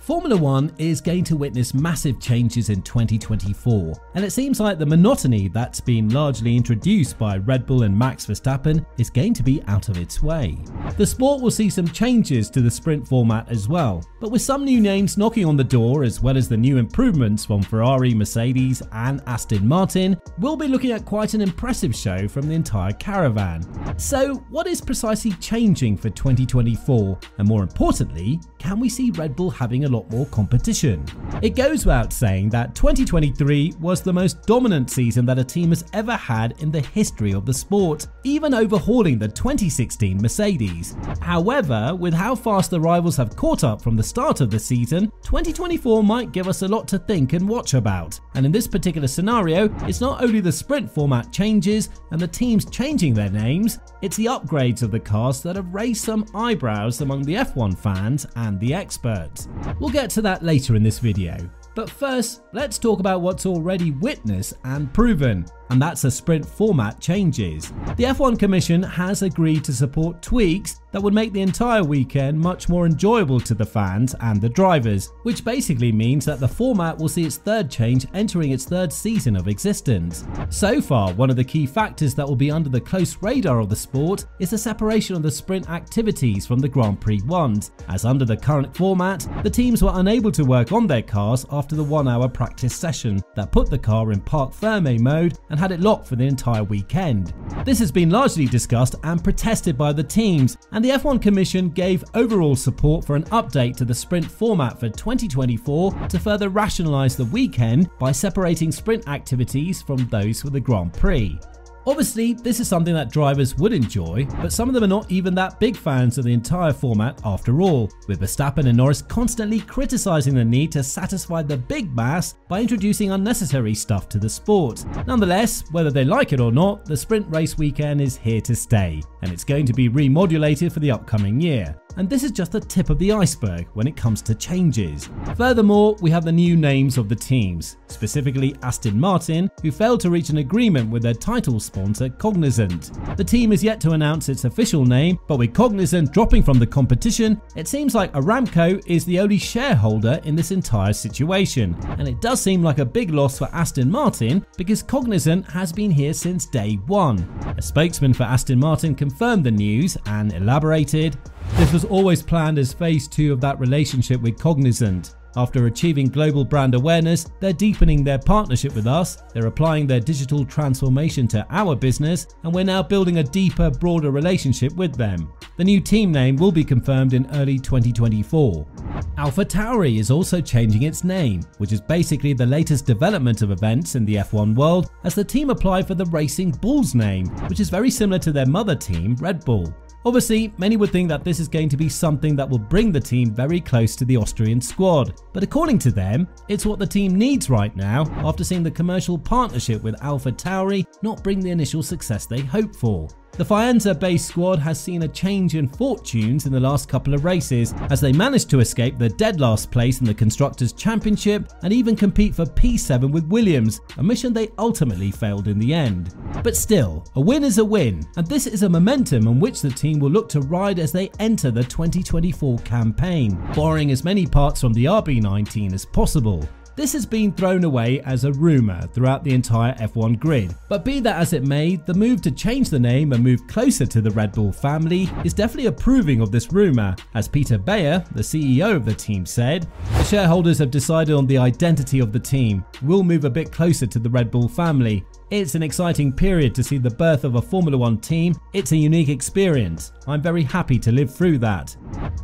Formula One is going to witness massive changes in 2024, and it seems like the monotony that's been largely introduced by Red Bull and Max Verstappen is going to be out of its way. The sport will see some changes to the sprint format as well, but with some new names knocking on the door as well as the new improvements from Ferrari, Mercedes and Aston Martin, we'll be looking at quite an impressive show from the entire caravan. So what is precisely changing for 2024, and more importantly, can we see Red Bull having a lot more competition? It goes without saying that 2023 was the most dominant season that a team has ever had in the history of the sport, even overhauling the 2016 Mercedes. However, with how fast the rivals have caught up from the start of the season, 2024 might give us a lot to think and watch about. And in this particular scenario, it's not only the sprint format changes and the teams changing their names, it's the upgrades of the cars that have raised some eyebrows among the F1 fans and the experts. We'll get to that later in this video. But first, let's talk about what's already witnessed and proven, and that's the sprint format changes. The F1 Commission has agreed to support tweaks that would make the entire weekend much more enjoyable to the fans and the drivers, which basically means that the format will see its third change entering its third season of existence. So far, one of the key factors that will be under the close radar of the sport is the separation of the sprint activities from the Grand Prix ones, as under the current format, the teams were unable to work on their cars after the 1-hour practice session that put the car in parc fermé mode and had it locked for the entire weekend. This has been largely discussed and protested by the teams, and the F1 Commission gave overall support for an update to the sprint format for 2024 to further rationalise the weekend by separating sprint activities from those for the Grand Prix. Obviously, this is something that drivers would enjoy, but some of them are not even that big fans of the entire format after all, with Verstappen and Norris constantly criticising the need to satisfy the big mass by introducing unnecessary stuff to the sport. Nonetheless, whether they like it or not, the sprint race weekend is here to stay, and it's going to be remodulated for the upcoming year. And this is just the tip of the iceberg when it comes to changes. Furthermore, we have the new names of the teams, specifically Aston Martin, who failed to reach an agreement with their title sponsor Cognizant. The team is yet to announce its official name, but with Cognizant dropping from the competition, it seems like Aramco is the only shareholder in this entire situation. And it does seem like a big loss for Aston Martin because Cognizant has been here since day one. A spokesman for Aston Martin confirmed the news and elaborated, "This was always planned as phase 2 of that relationship with Cognizant. After achieving global brand awareness, they're deepening their partnership with us, they're applying their digital transformation to our business, and we're now building a deeper, broader relationship with them." The new team name will be confirmed in early 2024. AlphaTauri is also changing its name, which is basically the latest development of events in the F1 world, as the team applied for the Racing Bulls name, which is very similar to their mother team, Red Bull. Obviously, many would think that this is going to be something that will bring the team very close to the Austrian squad, but according to them, it's what the team needs right now after seeing the commercial partnership with AlphaTauri not bring the initial success they hoped for. The Faenza-based squad has seen a change in fortunes in the last couple of races, as they managed to escape the dead last place in the Constructors' Championship and even compete for P7 with Williams, a mission they ultimately failed in the end. But still, a win is a win, and this is a momentum on which the team will look to ride as they enter the 2024 campaign, borrowing as many parts from the RB19 as possible. This has been thrown away as a rumour throughout the entire F1 grid, but be that as it may, the move to change the name and move closer to the Red Bull family is definitely approving of this rumour, as Peter Bayer, the CEO of the team, said, "The shareholders have decided on the identity of the team. We'll move a bit closer to the Red Bull family. It's an exciting period to see the birth of a Formula One team. It's a unique experience. I'm very happy to live through that."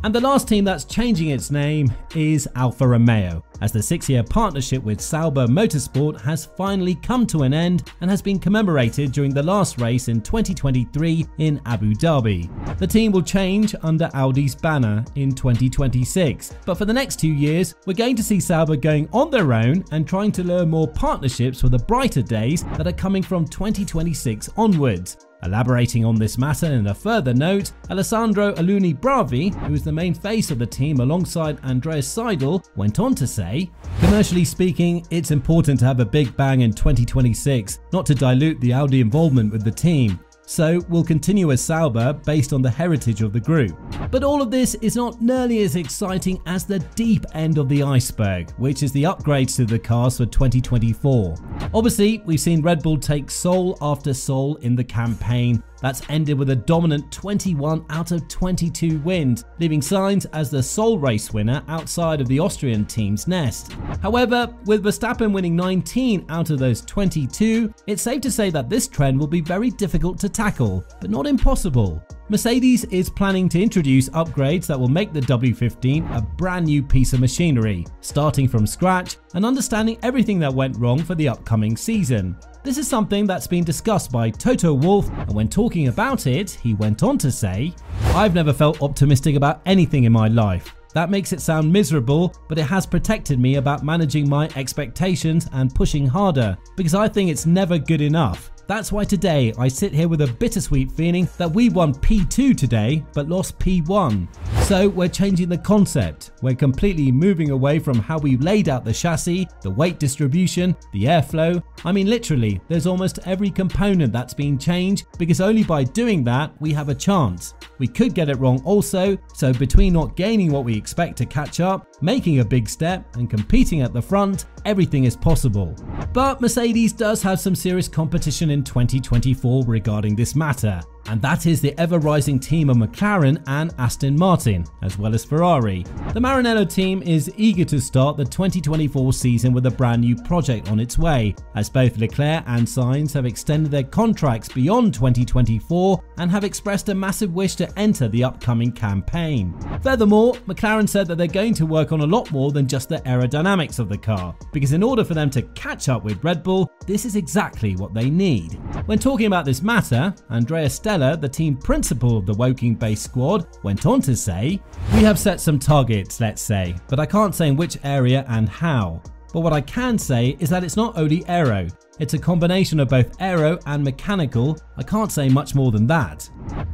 And the last team that's changing its name is Alfa Romeo, as the 6-year partnership with Sauber Motorsport has finally come to an end and has been commemorated during the last race in 2023 in Abu Dhabi. The team will change under Audi's banner in 2026, but for the next 2 years, we're going to see Sauber going on their own and trying to lure more partnerships for the brighter days that are coming from 2026 onwards. Elaborating on this matter in a further note, Alessandro Aluni Bravi, who is the main face of the team alongside Andreas Seidel, went on to say, "Commercially speaking, it's important to have a big bang in 2026, not to dilute the Audi involvement with the team. so we'll continue as Sauber based on the heritage of the group. But all of this is not nearly as exciting as the deep end of the iceberg, which is the upgrades to the cars for 2024. Obviously, we've seen Red Bull take sole after sole in the campaign. That's ended with a dominant 21 out of 22 wins, leaving Sainz as the sole race winner outside of the Austrian team's nest. However, with Verstappen winning 19 out of those 22, it's safe to say that this trend will be very difficult to tackle, but not impossible. Mercedes is planning to introduce upgrades that will make the W15 a brand new piece of machinery, starting from scratch and understanding everything that went wrong for the upcoming season. This is something that's been discussed by Toto Wolff, and when talking about it, he went on to say, "I've never felt optimistic about anything in my life. That makes it sound miserable, but it has protected me about managing my expectations and pushing harder, because I think it's never good enough. That's why today I sit here with a bittersweet feeling that we won P2 today but lost P1. So we're changing the concept. We're completely moving away from how we laid out the chassis, the weight distribution, the airflow. I mean literally, there's almost every component that's been changed, because only by doing that we have a chance. We could get it wrong also, so between not gaining what we expect to catch up, making a big step and competing at the front, everything is possible." But Mercedes does have some serious competition in 2024 regarding this matter, and that is the ever-rising team of McLaren and Aston Martin, as well as Ferrari. The Maranello team is eager to start the 2024 season with a brand new project on its way, as both Leclerc and Sainz have extended their contracts beyond 2024 and have expressed a massive wish to enter the upcoming campaign. Furthermore, McLaren said that they're going to work on a lot more than just the aerodynamics of the car, because in order for them to catch up with Red Bull, this is exactly what they need. When talking about this matter, Andrea Stella, the team principal of the Woking-based squad, went on to say, "We have set some targets, let's say, but I can't say in which area and how. But what I can say is that it's not only aero, it's a combination of both aero and mechanical. I can't say much more than that."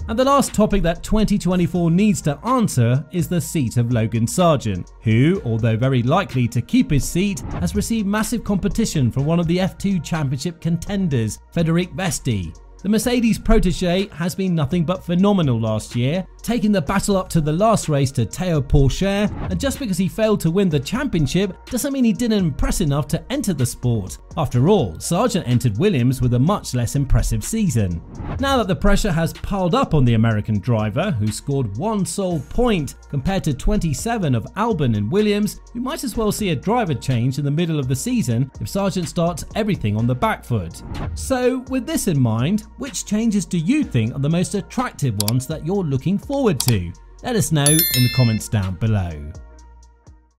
And the last topic that 2024 needs to answer is the seat of Logan Sargeant, who, although very likely to keep his seat, has received massive competition from one of the F2 Championship contenders, Federic Vesti. The Mercedes protege has been nothing but phenomenal last year, taking the battle up to the last race to Théo Pourchaire, and just because he failed to win the championship doesn't mean he didn't impress enough to enter the sport. After all, Sargeant entered Williams with a much less impressive season. Now that the pressure has piled up on the American driver, who scored one sole point compared to 27 of Albon and Williams, we might as well see a driver change in the middle of the season if Sargeant starts everything on the back foot. So with this in mind, which changes do you think are the most attractive ones that you're looking forward to? Let us know in the comments down below.